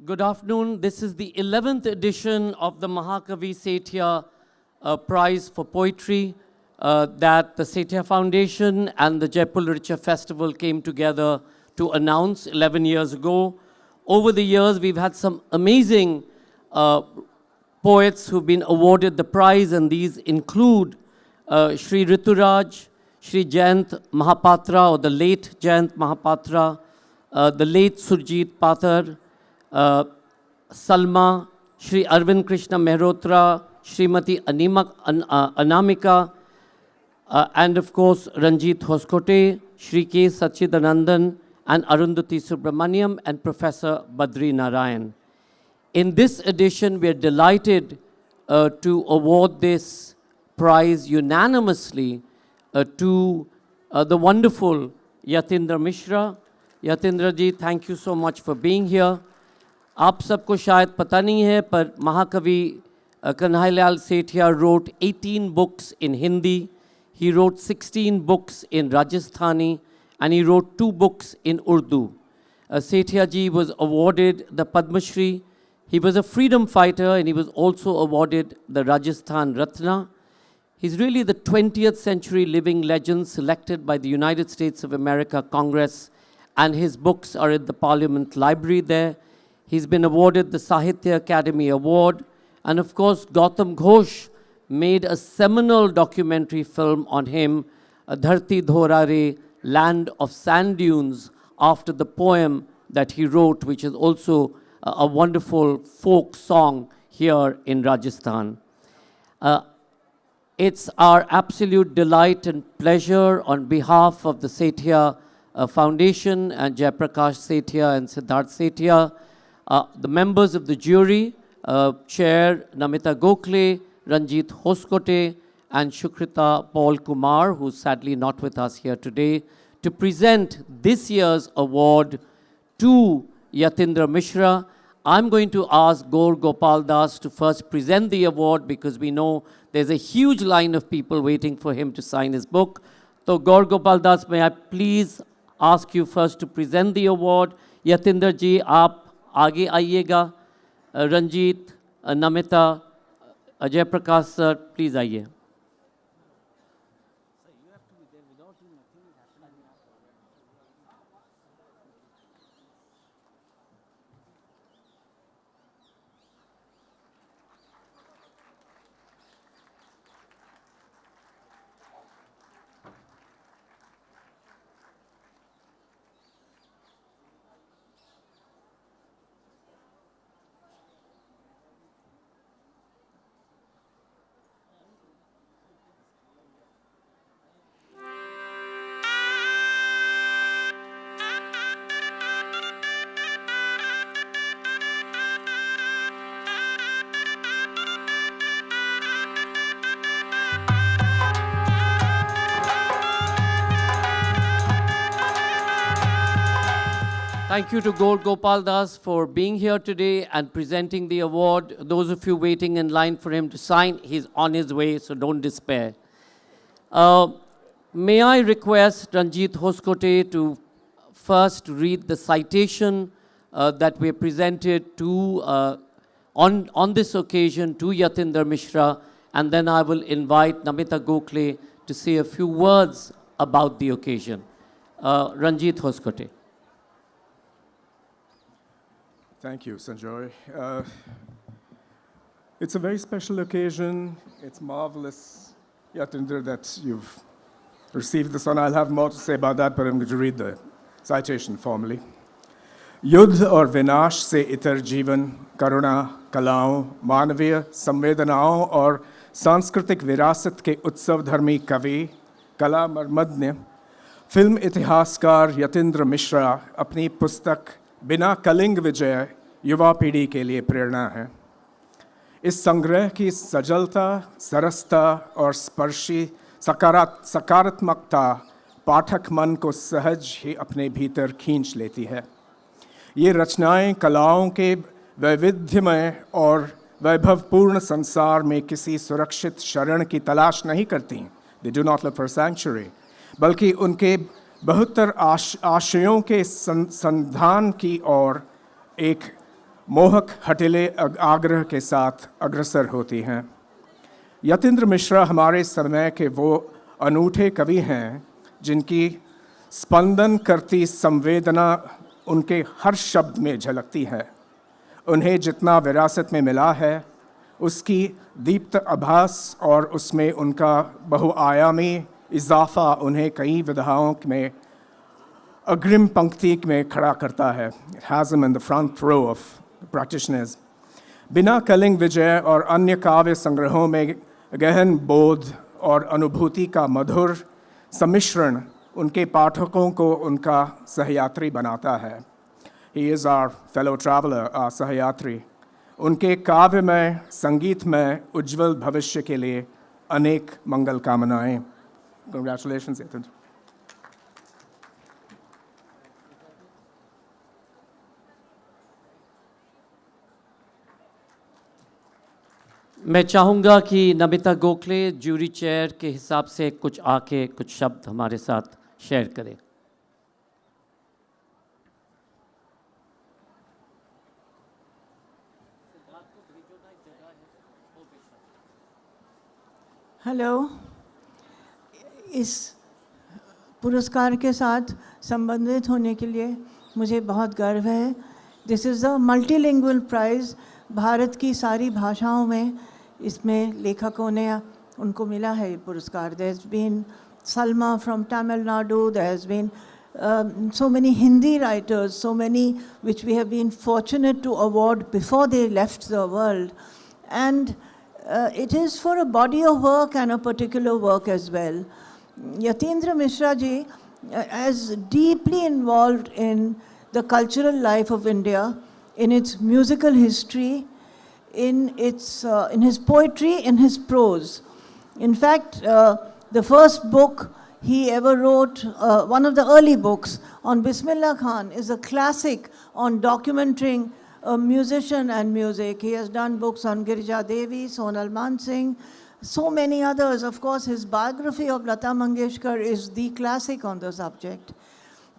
Good afternoon. This is the 11th edition of the Mahakavi Sethia Prize for Poetry that the Sethia Foundation and the Jaipur Literature Festival came together to announce 11 years ago. Over the years, we've had some amazing poets who've been awarded the prize, and these include Shri Rituraj, Shri Jayant Mahapatra, or the late Jayant Mahapatra, the late Surjit Pathar, Salma, Shri Arvind Krishna Mehrotra, Srimati Anamika, and of course Ranjit Hoskote, Shri K. Sachidanandan, and Arundhati Subramaniam, and Professor Badri Narayan. In this edition, we are delighted to award this prize unanimously to the wonderful Yatindra Mishra. Yatindra ji, thank you so much for being here. आप सबको शायद पता नहीं है, पर महाकवि Kanhaiyalal Sethia wrote 18 books in Hindi. He wrote 16 books in Rajasthani, and he wrote 2 books in Urdu. Sethia ji was awarded the Padma Shri. He was a freedom fighter, and he was also awarded the Rajasthan Ratna. He's really the 20th century living legend selected by the United States of America Congress, and his books are in the Parliament Library there. He's been awarded the Sahitya Academy Award. And of course, Gautam Ghosh made a seminal documentary film on him, Dharti Dhorare, Land of Sand Dunes, after the poem that he wrote, which is also a wonderful folk song here in Rajasthan. It's our absolute delight and pleasure on behalf of the Sethia Foundation and Jayaprakash Sethia and Siddharth Sethia, the members of the jury, Chair Namita Gokhale, Ranjit Hoskote, and Shukrita Paul Kumar, who's sadly not with us here today, to present this year's award to Yatindra Mishra. I'm going to ask Gaur Gopal Das to first present the award, because we know there's a huge line of people waiting for him to sign his book. So Gaur Gopal Das, may I please ask you first to present the award. Yatindra ji, aap आगे आइएगा. Ranjit, Namita, Ajay Prakash sir, please आइए. Thank you to Gaur Gopal Das for being here today and presenting the award. Those of you waiting in line for him to sign, he's on his way, so don't despair. May I request Ranjit Hoskote to first read the citation that we presented to, on this occasion to Yatindra Mishra, and then I will invite Namita Gokhale to say a few words about the occasion. Ranjit Hoskote. Thank you, Sanjoy. It's a very special occasion. It's marvelous, Yatindra, that you've received this one. I'll have more to say about that, but I'm going to read the citation formally. युद्ध और विनाश से इतर जीवन, करुणा, कलाओं, मानवीय संवेदनाओं और सांस्कृतिक विरासत के उत्सवधर्मी कवि, कला मर्मज्ञ, फिल्म इतिहासकार यतीन्द्र मिश्रा अपनी पुस्तक बिना कलिंग विजय युवा पीढ़ी के लिए प्रेरणा है. इस संग्रह की सजलता, सरसता और स्पर्शी सकारात्मकता पाठक मन को सहज ही अपने भीतर खींच लेती है. ये रचनाएं कलाओं के वैविध्यमय और वैभवपूर्ण संसार में किसी सुरक्षित शरण की तलाश नहीं करती. They do not look for sanctuary, बल्कि उनके बहुतर आशयों के संधान की ओर एक मोहक हठीले आग्रह के साथ अग्रसर होती हैं। यतीन्द्र मिश्रा हमारे समय के वो अनूठे कवि हैं जिनकी स्पंदन करती संवेदना उनके हर शब्द में झलकती है। उन्हें जितना विरासत में मिला है उसकी दीप्त आभास और उसमें उनका बहुआयामी इजाफा उन्हें कई विधाओं में अग्रिम पंक्ति में खड़ा करता है। It has them in the front row of practitioners. बिना कलिंग विजय और अन्य काव्य संग्रहों में गहन बोध और अनुभूति का मधुर सम्मिश्रण उनके पाठकों को उनका सहयात्री बनाता है। He is our fellow traveler, our सहयात्री। उनके काव्य में, संगीत में उज्जवल भविष्य के लिए अनेक मंगल कामनाएं। Congratulations, यतीन्द्र। मैं चाहूँगा कि नमिता गोखले ज्यूरी चेयर के हिसाब से कुछ आके कुछ शब्द हमारे साथ शेयर करें। हेलो, इस पुरस्कार के साथ संबंधित होने के लिए मुझे बहुत गर्व है। This is a multilingual prize. Bharat की सारी भाषाओं में इसमें लेखकों ने उनको मिला है ये पुरस्कार। There has been Salma from Tamil Nadu, there has been so many Hindi writers, so many which we have been fortunate to award before they left the world. And it is for a body of work and a particular work as well. Yatindra Mishra ji is deeply involved in the cultural life of India, in its musical history, in his poetry, in his prose. In fact, the first book he ever wrote, one of the early books on Bismillah Khan, is a classic on documenting a musician and music. He has done books on Girija Devi, Sonal Mansingh, so many others. Of course, his biography of Lata Mangeshkar is the classic on the subject.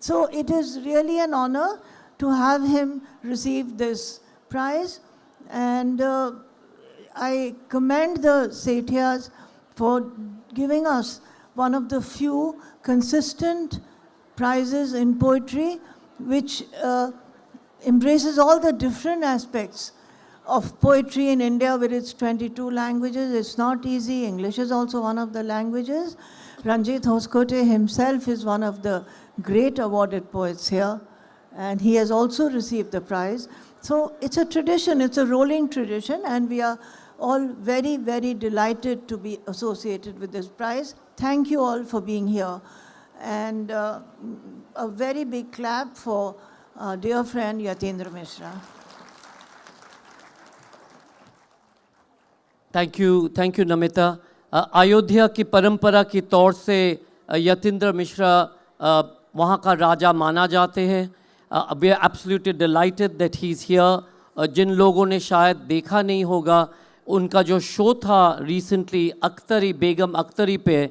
So it is really an honor to have him receive this prize, and I commend the Sethiyas for giving us one of the few consistent prizes in poetry which embraces all the different aspects of poetry in India with its 22 languages. It's not easy. English is also one of the languages. Ranjit Hoskote himself is one of the great awarded poets here, and he has also received the prize. So it's a tradition, it's a rolling tradition, and we are all very, very delighted to be associated with this prize. Thank you all for being here. And a very big clap for dear friend Yatindra Mishra. Thank you Namita. Ayodhya की परंपरा की तौर से यतीन्द्र मिश्रा वहाँ का राजा माना जाते हैं। We are absolutely delighted that he is here. जिन लोगों ने शायद देखा नहीं होगा, उनका जो शो था रिसेंटली अख्तरी, बेगम अख्तरी पे,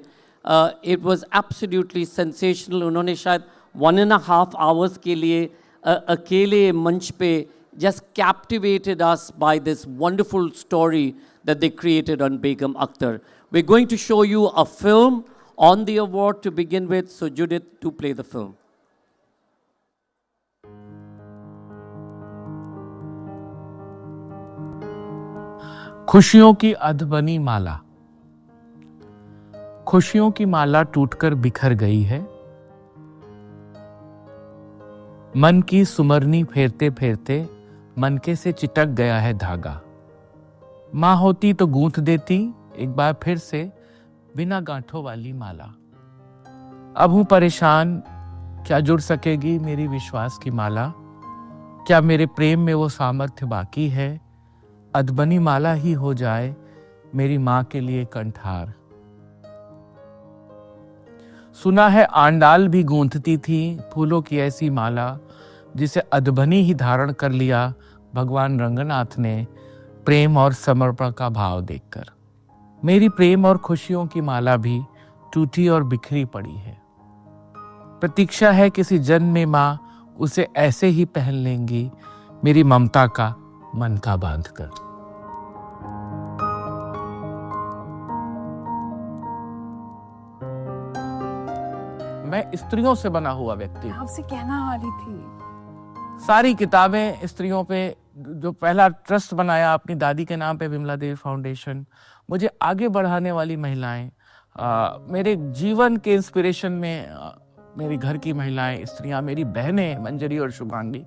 इट वाज एब्सोल्युटली सेंसेशनल। उन्होंने शायद 1.5 आवर्स के लिए अकेले मंच पे just captivated us by this wonderful story that they created on Begum Akhtar. We're going to show you a film on the award to begin with. So Judith, to play the film. खुशियों की अधबनी माला। खुशियों की माला टूटकर बिखर गई है। मन की सुमरनी फेरते फेरते मनके से चिटक गया है धागा। माँ होती तो गूंथ देती एक बार फिर से बिना गांठों वाली माला। अब हूं परेशान, क्या जुड़ सकेगी मेरी विश्वास की माला? क्या मेरे प्रेम में वो सामर्थ्य बाकी है? अधबनी माला ही हो जाए मेरी माँ के लिए कंठार। सुना है आंडाल भी गूंथती थी फूलों की ऐसी माला, जिसे अधबनी ही धारण कर लिया भगवान रंगनाथ ने प्रेम और समर्पण का भाव देखकर। मेरी प्रेम और खुशियों की माला भी टूटी और बिखरी पड़ी है। प्रतीक्षा है किसी जन्म में माँ उसे ऐसे ही पहन लेंगी, मेरी ममता का मन का बांधकर। मैं स्त्रियों से बना हुआ व्यक्ति हूं। आपसे कहना वाली थी। सारी किताबें स्त्रियों पे, जो पहला ट्रस्ट बनाया अपनी दादी के नाम पे विमला देवी फाउंडेशन, मुझे आगे बढ़ाने वाली महिलाएं, मेरे जीवन के इंस्पिरेशन में मेरी घर की महिलाएं, स्त्रियां, मेरी बहनें मंजरी और शुभांगी।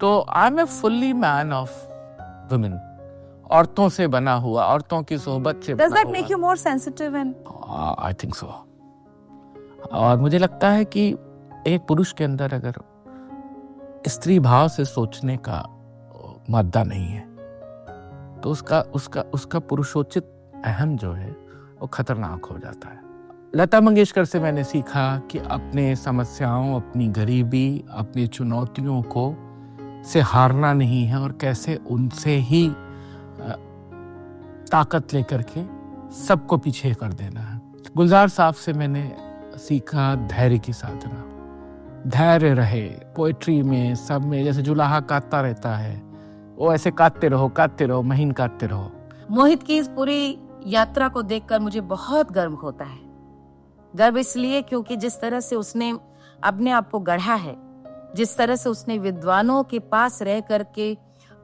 तो I am a fully man of women, औरतों से बना हुआ, औरतों की सोहबत से Does बना that make you more sensitive and I think so. और मुझे लगता है कि एक पुरुष के अंदर अगर स्त्री भाव से सोचने का मादा नहीं है तो उसका पुरुषोचित अहम जो है वो खतरनाक हो जाता है। लता मंगेशकर से मैंने सीखा कि अपने समस्याओं, अपनी गरीबी, अपनी चुनौतियों को से हारना नहीं है और कैसे उनसे ही ताकत लेकर के सबको पीछे कर देना है। गुलजार साहब से मैंने सीखा धैर्य की साधना। धैर्य रहे पोएट्री में, सब में, जैसे जुलाहा काटता रहता है वो ऐसे काटते रहो, महीन काटते रहो। मोहित की इस पूरी यात्रा को देखकर मुझे बहुत गर्व होता है। गर्व इसलिए क्योंकि जिस तरह से उसने अपने आप को गढ़ा है, जिस तरह से उसने विद्वानों के पास रह करके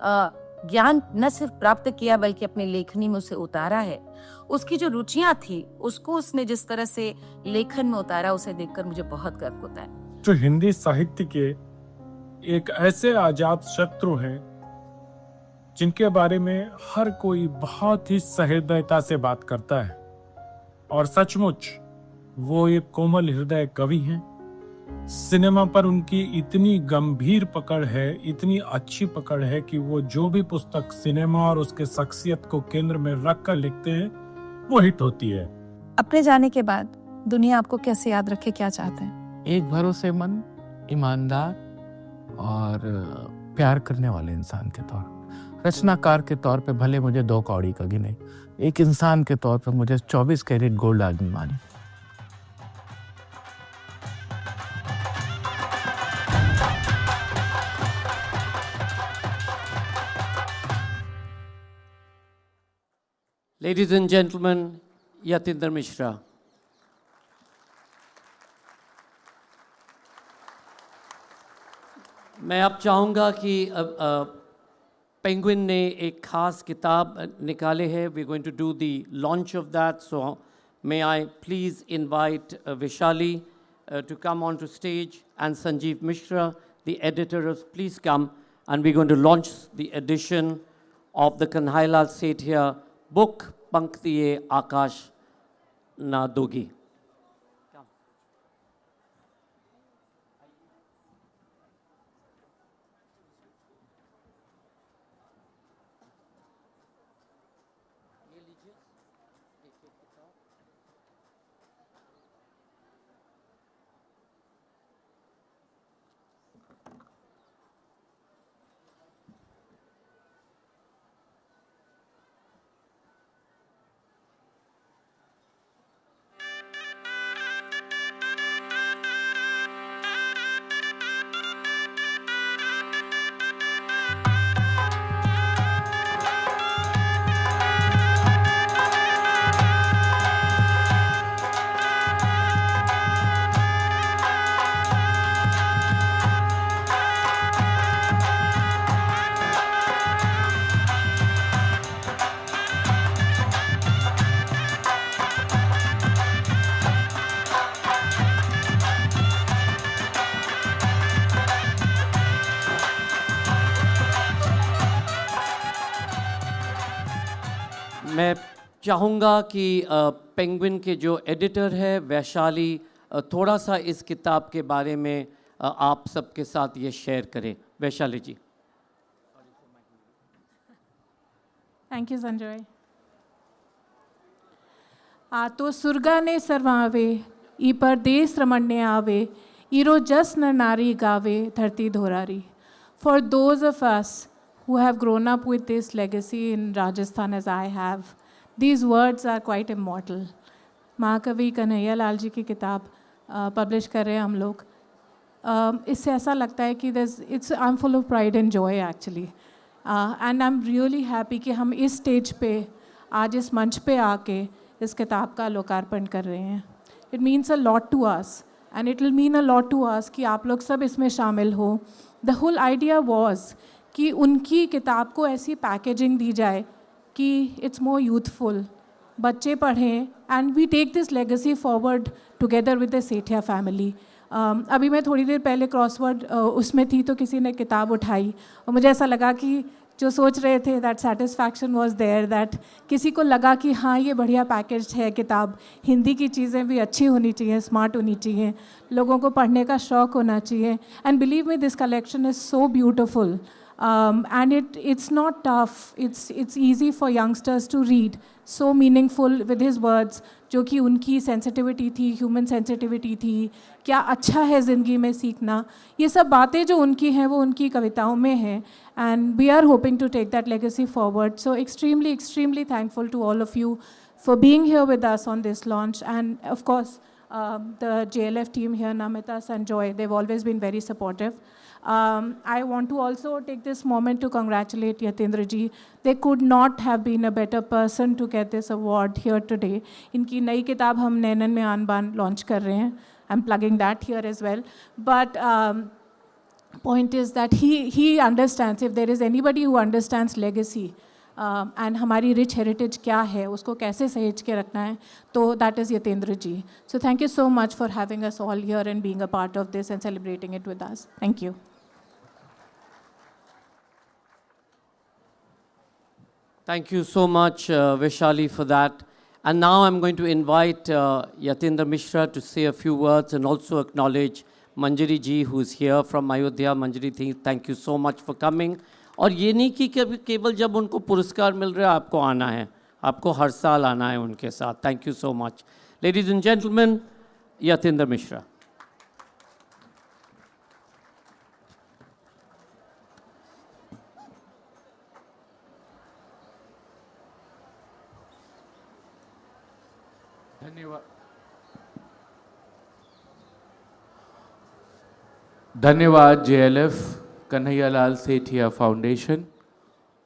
ज्ञान न सिर्फ प्राप्त किया बल्कि अपनी लेखनी में उसे उतारा है। उसकी जो रुचियां थी उसको उसने जिस तरह से लेखन में उतारा, उसे देखकर मुझे बहुत गर्व होता है। जो हिंदी साहित्य के एक ऐसे आजाद शत्रु हैं जिनके बारे में हर कोई बहुत ही सहृदयता से बात करता है और सचमुच वो एक कोमल हृदय कवि हैं। सिनेमा पर उनकी इतनी गंभीर पकड़ है, इतनी अच्छी पकड़ है कि वो जो भी पुस्तक सिनेमा और उसके शख्सियत को केंद्र में रखकर लिखते हैं वो हिट होती है। अपने जाने के बाद दुनिया आपको कैसे याद रखे, क्या चाहते हैं? एक भरोसेमंद, ईमानदार और प्यार करने वाले इंसान के तौर, रचनाकार के तौर पे भले मुझे 2 कौड़ी का गिने, एक इंसान के तौर पे मुझे 24 कैरेट गोल्ड आदमी माने। Ladies and gentlemen, Yatinder Mishra. मैं अब चाहूँगा कि पेंगुइन ने एक खास किताब निकाले है। We're going to do the launch of that. So may I please invite Vishali to come onto stage, and Sanjeev Mishra, the editor, please come, and we're going to launch the edition of the Kanhailal Sethia book, Panktiye Akash Na Dogi. मैं चाहूँगा कि penguin के जो editor है वैशाली थोड़ा सा इस किताब के बारे में आप सबके साथ ये शेयर करें। वैशाली जी। Thank you Sanjay. तो सुरगाने सर्वावे ई परदेस रमण्य आवे ईरो जस्न नारी गावे धरती धोरारी। For those of us who have grown up with this legacy in Rajasthan as I have, these words are quite immortal. महाकवि कन्हैया लाल जी की किताब पब्लिश कर रहे हैं हम लोग। इससे ऐसा लगता है कि I am full of pride and Joy actually, and I am really happy कि हम इस स्टेज पे आज इस मंच पे आके इस किताब का लोकार्पण कर रहे हैं. It means a lot to us and it will mean a lot to us कि आप लोग सब इसमें शामिल हो. द होल आइडिया वॉज कि उनकी किताब को ऐसी पैकेजिंग दी जाए कि इट्स मोर यूथफुल, बच्चे पढ़ें and we take this legacy forward together with the Sethia family. अभी मैं थोड़ी देर पहले क्रॉसवर्ड उसमें थी तो किसी ने किताब उठाई और मुझे ऐसा लगा कि जो सोच रहे थे that satisfaction was there, that किसी को लगा कि हाँ ये बढ़िया पैकेज है किताब. हिंदी की चीज़ें भी अच्छी होनी चाहिए, स्मार्ट होनी चाहिए, लोगों को पढ़ने का शौक़ होना चाहिए. And believe me this collection is so beautiful and it's not tough, it's easy for youngsters to read, so meaningful with his words, जो कि उनकी सेंसिटिविटी थी, ह्यूमन सेंसिटिविटी थी, क्या अच्छा है ज़िंदगी में सीखना, ये सब बातें जो उनकी हैं वो उनकी कविताओं में हैं. And we are hoping to take that legacy forward. So extremely thankful to all of you for being here with us on this launch. And of course the JLF team here, Namita, Sanjoy, they've always been very supportive. I want to also take this moment to congratulate Yatindra ji. They could not have been a better person to get this award here today. इनकी नई किताब हम नैनन में आन बान launch कर रहे हैं. I'm plugging that here as well. But point is that he understands, if there is anybody who understands legacy and हमारी rich heritage क्या है, उसको कैसे सहेज के रखना है, तो that is Yatindra ji. So thank you so much for having us all here and being a part of this and celebrating it with us. Thank you. Thank you so much, Vaishali, for that. And now I'm going to invite Yatindra Mishra to say a few words and also acknowledge Manjari ji, who is here from Ayodhya. Manjari, thank you so much for coming. और ये नहीं कि केवल जब उनको पुरस्कार मिल रहा है आपको आना है, आपको हर साल आना है उनके साथ. Thank you so much. Ladies and gentlemen, Yatindra Mishra. धन्यवाद JLF, Kanhaiyalal Sethia foundation,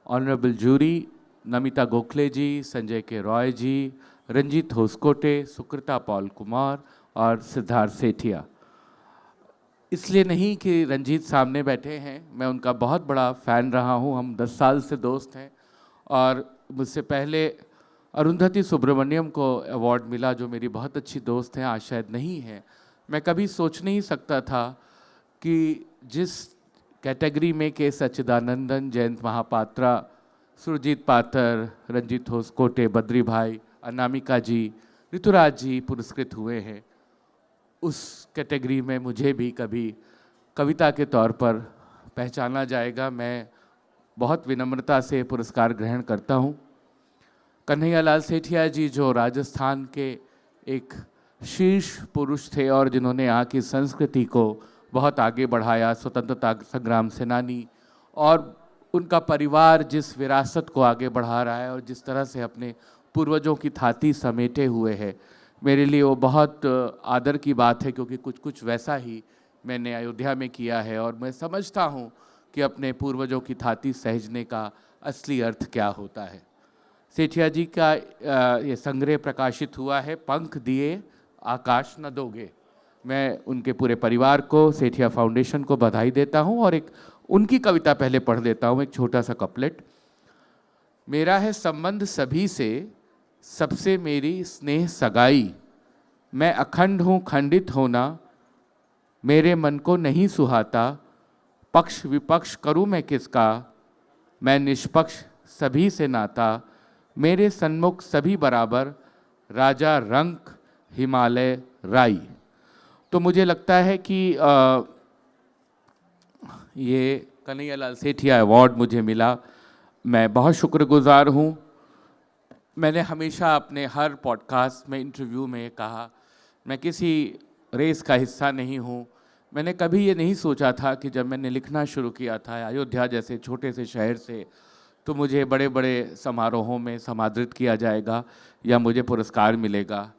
honourable jury, Namita Gokhale ji, Sanjay K Roy ji, Ranjit Hoskote, Sukrita Paul Kumar और सिद्धार्थ सेठिया. इसलिए नहीं कि रंजीत सामने बैठे हैं, मैं उनका बहुत बड़ा फ़ैन रहा हूं. हम 10 साल से दोस्त हैं और मुझसे पहले अरुंधति सुब्रमण्यम को अवार्ड मिला, जो मेरी बहुत अच्छी दोस्त हैं, आज शायद नहीं है. मैं कभी सोच नहीं सकता था कि जिस कैटेगरी में के सच्चिदानंदन, जयंत महापात्रा, सुरजीत पातर, रंजीत होस्कोटे, बद्री भाई, अनामिका जी, ऋतुराज जी पुरस्कृत हुए हैं, उस कैटेगरी में मुझे भी कभी कविता के तौर पर पहचाना जाएगा. मैं बहुत विनम्रता से पुरस्कार ग्रहण करता हूँ. कन्हैयालाल सेठिया जी जो राजस्थान के एक शीर्ष पुरुष थे और जिन्होंने यहाँ की संस्कृति को बहुत आगे बढ़ाया, स्वतंत्रता संग्राम सेनानी, और उनका परिवार जिस विरासत को आगे बढ़ा रहा है और जिस तरह से अपने पूर्वजों की थाती समेटे हुए है, मेरे लिए वो बहुत आदर की बात है, क्योंकि कुछ कुछ वैसा ही मैंने अयोध्या में किया है और मैं समझता हूँ कि अपने पूर्वजों की थाती सहेजने का असली अर्थ क्या होता है. सेठिया जी का ये संग्रह प्रकाशित हुआ है, पंख दिए आकाश न दोगे. मैं उनके पूरे परिवार को, सेठिया फाउंडेशन को बधाई देता हूं और एक उनकी कविता पहले पढ़ देता हूं, एक छोटा सा कपलेट. मेरा है संबंध सभी से, सबसे मेरी स्नेह सगाई, मैं अखंड हूँ खंडित होना, मेरे मन को नहीं सुहाता, पक्ष विपक्ष करूँ मैं किसका, मैं निष्पक्ष सभी से नाता, मेरे सन्मुख सभी बराबर, राजा रंक हिमालय राई. तो मुझे लगता है कि ये कन्हैयालाल सेठिया अवार्ड मुझे मिला, मैं बहुत शुक्रगुजार हूँ. मैंने हमेशा अपने हर पॉडकास्ट में, इंटरव्यू में कहा, मैं किसी रेस का हिस्सा नहीं हूँ. मैंने कभी ये नहीं सोचा था कि जब मैंने लिखना शुरू किया था अयोध्या जैसे छोटे से शहर से, तो मुझे बड़े बड़े समारोहों में समादृत किया जाएगा या मुझे पुरस्कार मिलेगा.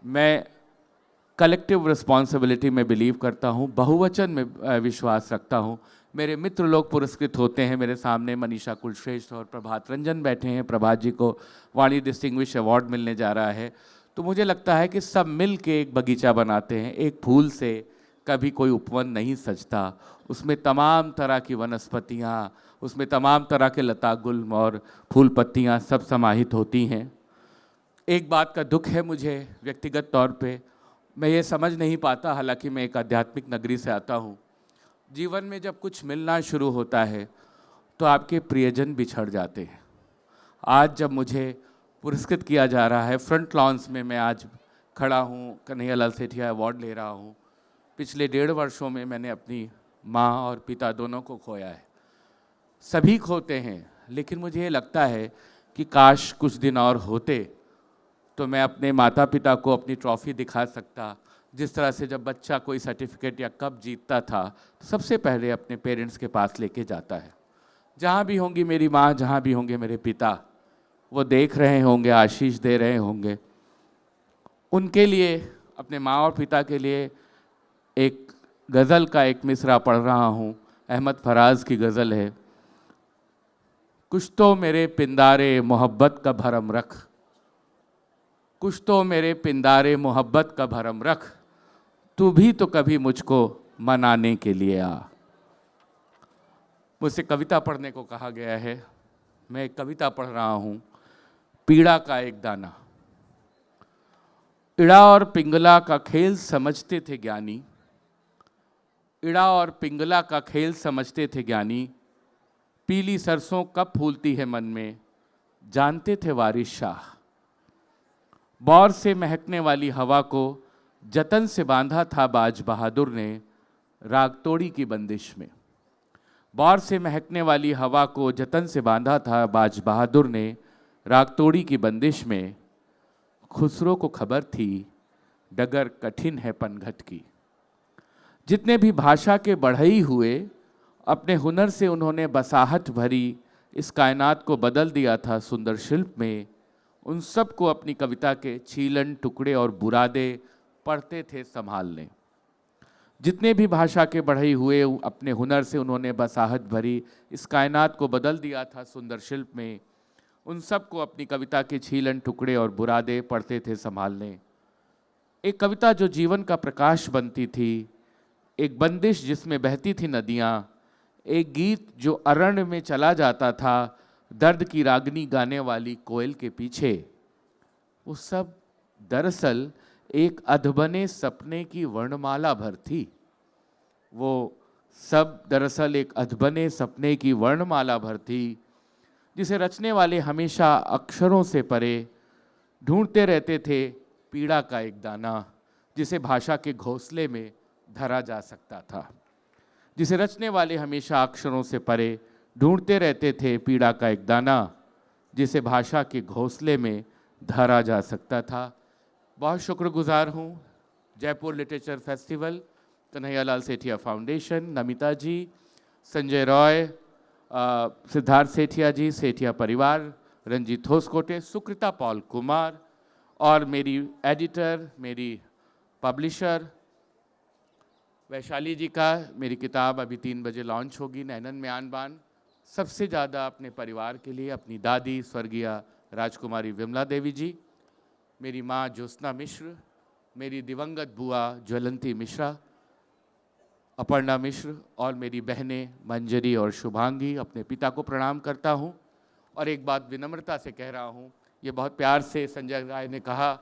मैं कलेक्टिव रिस्पॉन्सिबिलिटी में बिलीव करता हूँ, बहुवचन में विश्वास रखता हूँ। मेरे मित्र लोग पुरस्कृत होते हैं, मेरे सामने मनीषा कुलश्रेष्ठ और प्रभात रंजन बैठे हैं। प्रभात जी को वाणी डिस्टिंग्विश अवार्ड मिलने जा रहा है। तो मुझे लगता है कि सब मिल के एक बगीचा बनाते हैं। एक फूल से कभी कोई उपवन नहीं सजता, उसमें तमाम तरह की वनस्पतियाँ, उसमें तमाम तरह के लता गुल्म और फूल पत्तियाँ सब समाहित होती हैं। एक बात का दुख है मुझे व्यक्तिगत तौर पे, मैं ये समझ नहीं पाता, हालांकि मैं एक आध्यात्मिक नगरी से आता हूँ। जीवन में जब कुछ मिलना शुरू होता है तो आपके प्रियजन बिछड़ जाते हैं। आज जब मुझे पुरस्कृत किया जा रहा है, फ्रंट लॉन्स में मैं आज खड़ा हूँ, कन्हैयालाल सेठिया अवार्ड ले रहा हूँ। पिछले 1.5 वर्षों में मैंने अपनी माँ और पिता दोनों को खोया है। सभी खोते हैं, लेकिन मुझे ये लगता है कि काश कुछ दिन और होते तो मैं अपने माता पिता को अपनी ट्रॉफ़ी दिखा सकता। जिस तरह से जब बच्चा कोई सर्टिफिकेट या कप जीतता था तो सबसे पहले अपने पेरेंट्स के पास लेके जाता है। जहाँ भी होंगी मेरी माँ, जहाँ भी होंगे मेरे पिता, वो देख रहे होंगे, आशीष दे रहे होंगे। उनके लिए, अपने माँ और पिता के लिए एक गज़ल का एक मिसरा पढ़ रहा हूँ। अहमद फराज की गज़ल है। कुछ तो मेरे पिंदारे मोहब्बत का भरम रख, कुछ तो मेरे पिंदारे मोहब्बत का भरम रख, तू भी तो कभी मुझको मनाने के लिए आ। मुझसे कविता पढ़ने को कहा गया है, मैं एक कविता पढ़ रहा हूँ। पीड़ा का एक दाना। इड़ा और पिंगला का खेल समझते थे ज्ञानी, इड़ा और पिंगला का खेल समझते थे ज्ञानी। पीली सरसों कब फूलती है मन में, जानते थे वारिस शाह। बौर से महकने वाली हवा को जतन से बांधा था बाज बहादुर ने, राग तोड़ी की बंदिश में। बौर से महकने वाली हवा को जतन से बांधा था बाज बहादुर ने, राग तोड़ी की बंदिश में। खुसरो को खबर थी डगर कठिन है पनघट की। जितने भी भाषा के बढ़ई हुए, अपने हुनर से उन्होंने बसाहट भरी इस कायनात को बदल दिया था सुंदर शिल्प में। उन सब को अपनी कविता के छीलन टुकड़े और बुरादे पढ़ते थे संभालने। जितने भी भाषा के बढ़ई हुए, अपने हुनर से उन्होंने बसाहट भरी इस कायनात को बदल दिया था सुंदर शिल्प में। उन सब को अपनी कविता के छीलन टुकड़े और बुरादे पढ़ते थे संभालने। एक कविता जो जीवन का प्रकाश बनती थी, एक बंदिश जिसमें बहती थी नदियाँ, एक गीत जो अरण्य में चला जाता था दर्द की रागनी गाने वाली कोयल के पीछे। वो सब दरअसल एक अधबने सपने की वर्णमाला भर थी। वो सब दरअसल एक अधबने सपने की वर्णमाला भर थी, जिसे रचने वाले हमेशा अक्षरों से परे ढूंढते रहते थे पीड़ा का एक दाना, जिसे भाषा के घोंसले में धरा जा सकता था। जिसे रचने वाले हमेशा अक्षरों से परे ढूंढते रहते थे पीड़ा का एक दाना, जिसे भाषा के घोंसले में धरा जा सकता था। बहुत शुक्रगुजार हूँ Jaipur literature festival, Kanhaiyalal Sethia foundation, Namita ji, Sanjay Roy, Siddharth Sethia ji, Sethia परिवार, रंजीत होसकोटे, सुकृता पॉल कुमार और मेरी एडिटर, मेरी पब्लिशर वैशाली जी का। मेरी किताब अभी 3 बजे लॉन्च होगी, नैनन में आन-बान। सबसे ज़्यादा अपने परिवार के लिए अपनी दादी स्वर्गीय राजकुमारी विमला देवी जी, मेरी माँ ज्योत्सना मिश्र, मेरी दिवंगत बुआ ज्वलंती मिश्रा, अपर्णा मिश्र और मेरी बहनें मंजरी और शुभांगी, अपने पिता को प्रणाम करता हूँ। और एक बात विनम्रता से कह रहा हूँ, ये बहुत प्यार से संजय राय ने कहा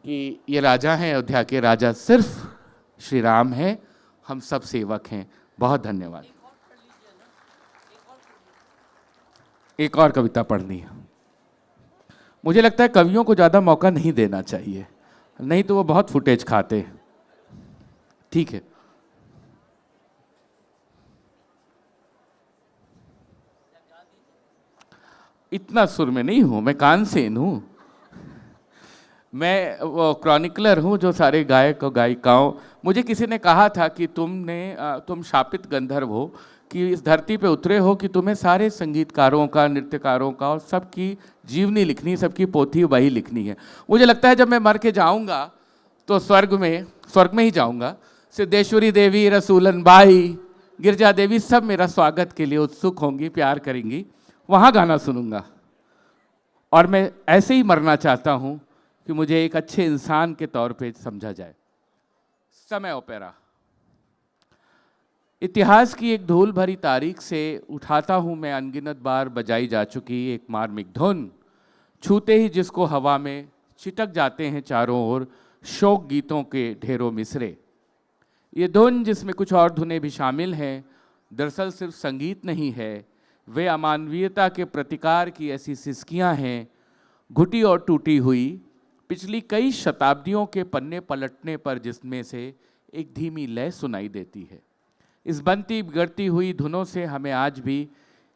कि ये राजा हैं अयोध्या के, राजा सिर्फ श्री राम हैं, हम सब सेवक हैं। बहुत धन्यवाद। एक और कविता पढ़नी है। मुझे लगता है कवियों को ज़्यादा मौका नहीं देना चाहिए, नहीं तो वो बहुत फुटेज खाते हैं। ठीक है, इतना सुर में नहीं हूँ, मैं कानसेन हूँ। मैं वो क्रॉनिकलर हूँ जो सारे गायक और गायिकाओं, मुझे किसी ने कहा था कि तुम शापित गंधर्व हो, कि इस धरती पे उतरे हो कि तुम्हें सारे संगीतकारों का, नृत्यकारों का और सबकी जीवनी लिखनी, सबकी पोथी वही लिखनी है। मुझे लगता है जब मैं मर के जाऊंगा तो स्वर्ग में ही जाऊंगा। सिद्धेश्वरी देवी, रसूलन बाई, गिरजा देवी सब मेरा स्वागत के लिए उत्सुक होंगी, प्यार करेंगी, वहाँ गाना सुनूंगा। और मैं ऐसे ही मरना चाहता हूँ कि मुझे एक अच्छे इंसान के तौर पे समझा जाए। समय ओपेरा। इतिहास की एक धूल भरी तारीख से उठाता हूँ मैं अनगिनत बार बजाई जा चुकी एक मार्मिक धुन, छूते ही जिसको हवा में छिटक जाते हैं चारों ओर शोक गीतों के ढेरों मिसरे। ये धुन, जिसमें कुछ और धुनें भी शामिल हैं, दरअसल सिर्फ संगीत नहीं है, वे अमानवीयता के प्रतिकार की ऐसी सिसकियां हैं, घुटी और टूटी हुई पिछली कई शताब्दियों के पन्ने पलटने पर जिसमें से एक धीमी लय सुनाई देती है। इस बनती बिगड़ती हुई धुनों से हमें आज भी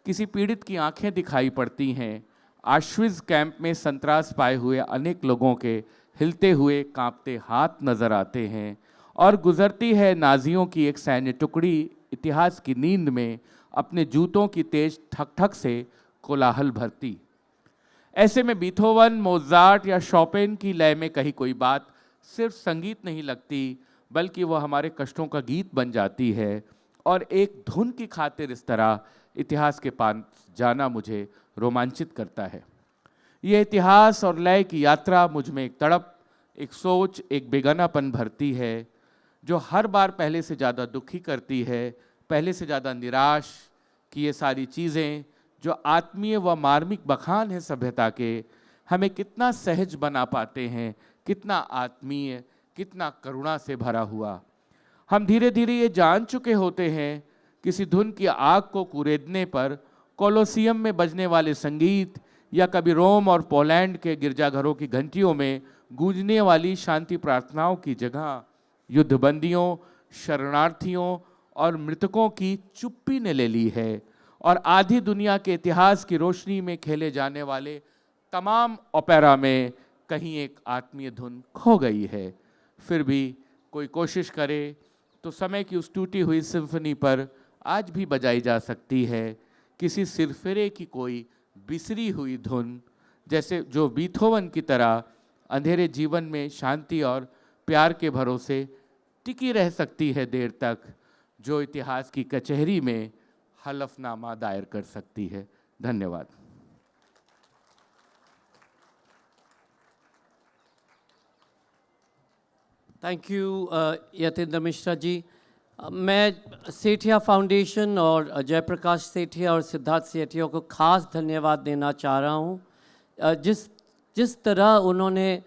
किसी पीड़ित की आंखें दिखाई पड़ती हैं, आश्विज कैंप में संत्रास पाए हुए अनेक लोगों के हिलते हुए कांपते हाथ नजर आते हैं, और गुजरती है नाजियों की एक सैन्य टुकड़ी इतिहास की नींद में अपने जूतों की तेज ठक ठक से कोलाहल भरती। ऐसे में बीथोवन, मोजार्ट या शॉपेन की लय में कहीं कोई बात सिर्फ संगीत नहीं लगती, बल्कि वह हमारे कष्टों का गीत बन जाती है। और एक धुन की खातिर इस तरह इतिहास के पास जाना मुझे रोमांचित करता है। ये इतिहास और लय की यात्रा मुझ में एक तड़प, एक सोच, एक बेगानापन भरती है, जो हर बार पहले से ज़्यादा दुखी करती है, पहले से ज़्यादा निराश कि ये सारी चीज़ें जो आत्मीय व मार्मिक बखान है सभ्यता के, हमें कितना सहज बना पाते हैं, कितना आत्मीय, कितना करुणा से भरा हुआ। हम धीरे धीरे ये जान चुके होते हैं, किसी धुन की आग को कुरेदने पर कोलोसियम में बजने वाले संगीत या कभी रोम और पोलैंड के गिरजाघरों की घंटियों में गूंजने वाली शांति प्रार्थनाओं की जगह युद्धबंदियों, शरणार्थियों और मृतकों की चुप्पी ने ले ली है, और आधी दुनिया के इतिहास की रोशनी में खेले जाने वाले तमाम ओपेरा में कहीं एक आत्मीय धुन खो गई है। फिर भी कोई कोशिश करे तो समय की उस टूटी हुई सिम्फनी पर आज भी बजाई जा सकती है किसी सिरफिरे की कोई बिसरी हुई धुन, जैसे जो बीथोवन की तरह अंधेरे जीवन में शांति और प्यार के भरोसे टिकी रह सकती है देर तक, जो इतिहास की कचहरी में हलफनामा दायर कर सकती है। धन्यवाद। Thank you Yatendra Mishra ji. मैं सेठिया फाउंडेशन और जयप्रकाश सेठिया और सिद्धार्थ सेठिया को खास धन्यवाद देना चाह रहा हूँ। जिस तरह उन्होंने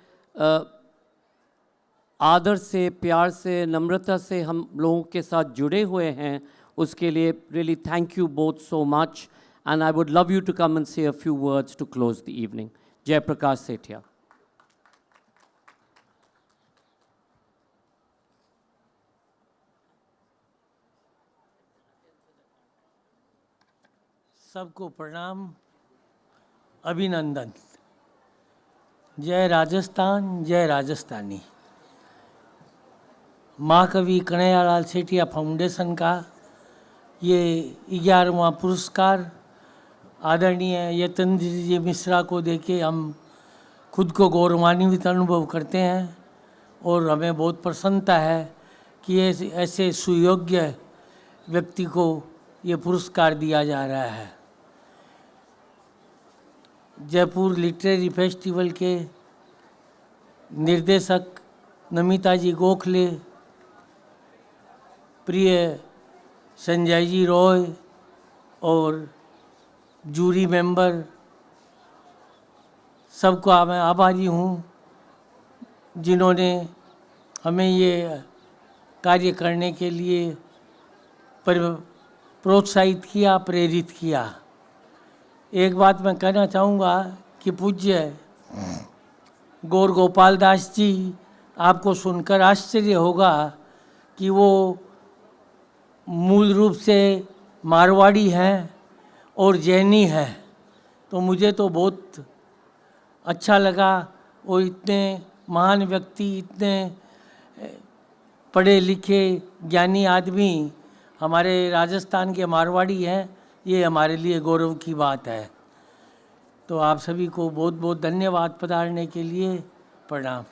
आदर से, प्यार से, नम्रता से हम लोगों के साथ जुड़े हुए हैं, उसके लिए really thank you both so much, and I would love you to come and say a few words to close the evening. Jaiprakash Sethia. सबको प्रणाम, अभिनंदन। जय राजस्थान, जय राजस्थानी। महाकवि कन्हैयालाल सेठिया फाउंडेशन का ये 11वां पुरस्कार आदरणीय यतेंद्र जी मिश्रा को देके हम खुद को गौरवान्वित अनुभव करते हैं, और हमें बहुत प्रसन्नता है कि ऐसे सुयोग्य व्यक्ति को ये पुरस्कार दिया जा रहा है। जयपुर लिटरेरी फेस्टिवल के निर्देशक नमिता जी गोखले, प्रिय संजय जी रॉय और जूरी मेंबर, सबका मैं आभारी हूँ जिन्होंने हमें ये कार्य करने के लिए प्रोत्साहित किया, प्रेरित किया। एक बात मैं कहना चाहूँगा कि पूज्य गौर गोपाल दास जी, आपको सुनकर आश्चर्य होगा कि वो मूल रूप से मारवाड़ी हैं और जैनी हैं, तो मुझे तो बहुत अच्छा लगा। वो इतने महान व्यक्ति, इतने पढ़े लिखे ज्ञानी आदमी हमारे राजस्थान के मारवाड़ी हैं, ये हमारे लिए गौरव की बात है। तो आप सभी को बहुत बहुत धन्यवाद पधारने के लिए। प्रणाम।